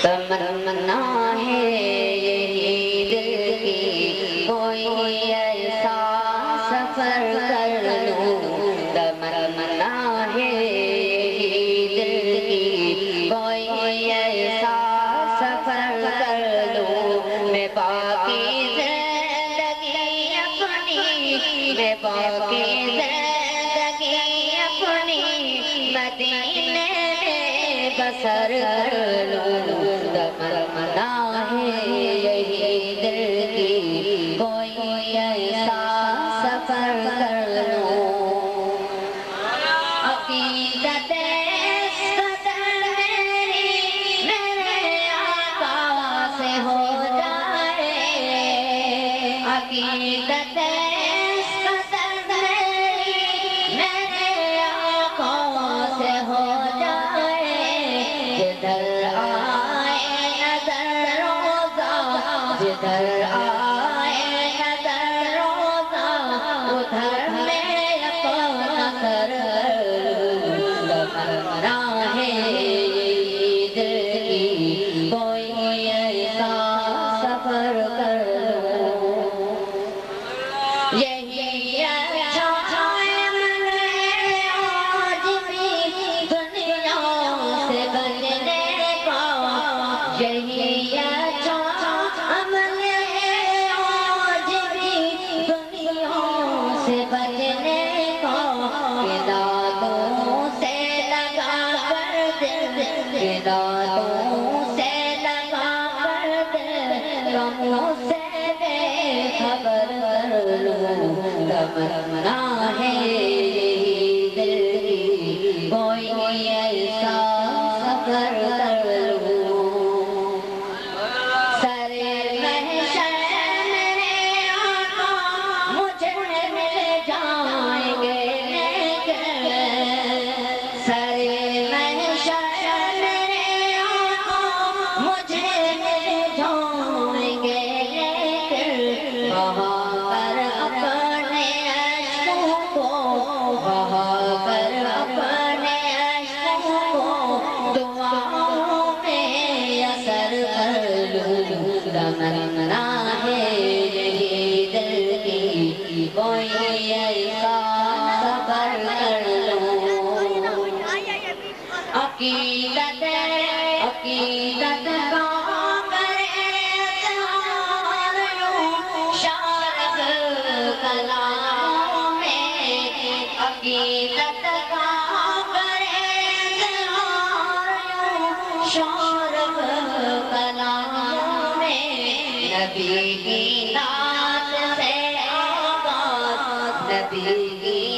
تمنا ہے یہی دل کی کوئی ایسا سفر کر لوں، تمنا ہے یہی دل کی کوئی ایسا سفر کر لوں، میں باقی زندگی اپنی، میں باقی زندگی اپنی مدینے میں بسر کر لوں، تمنا ہے یہی دل کی کوئی ایسا سفر کر لوں، عقیدت اس قدر میری میرے آقا سے ہو جائے، عقیدت اس قدر میری میرے آقا سے ہو جائے، جدھر آئے نظر روزہ، جدھر آئے نظر روزہ، ادھر میں اپنا سر تمنا ہے یہی دل کی کوئی ایسا سفر کر لوں، یہی اچھا ہے میرے آج بھی دنیا سے بچنے کا، یہی اچھا عمل ہے آج بھی دنیا سے بچنے کا، دادوں سے لگا کر دل، دادوں سے لگا کر دل، غموں سے بے خبر کر لوں، تمنا ہے یہی دل کی کوئی ایسا سفر کر لوں، سر محشر میرے آقا مجھے مل جائیں گے لیکن، سر محشر میرے آقا مجھے مل جائیں گے لیکن، وہاں پر اپنے اشکوں کو، وہاں پر اپنے اشکوں کو دعاؤں میں اثر کر لوں، تمنا ہے یہی دل کی کوئی ایسا سفر کر لوں، عقیدت عقیدت کا کرے اظہار یوں شارب کلام میں، عقیدت کا کرے اظہار یوں شارب کلام میں، نبی کی نعت سے آغاز، نبی کی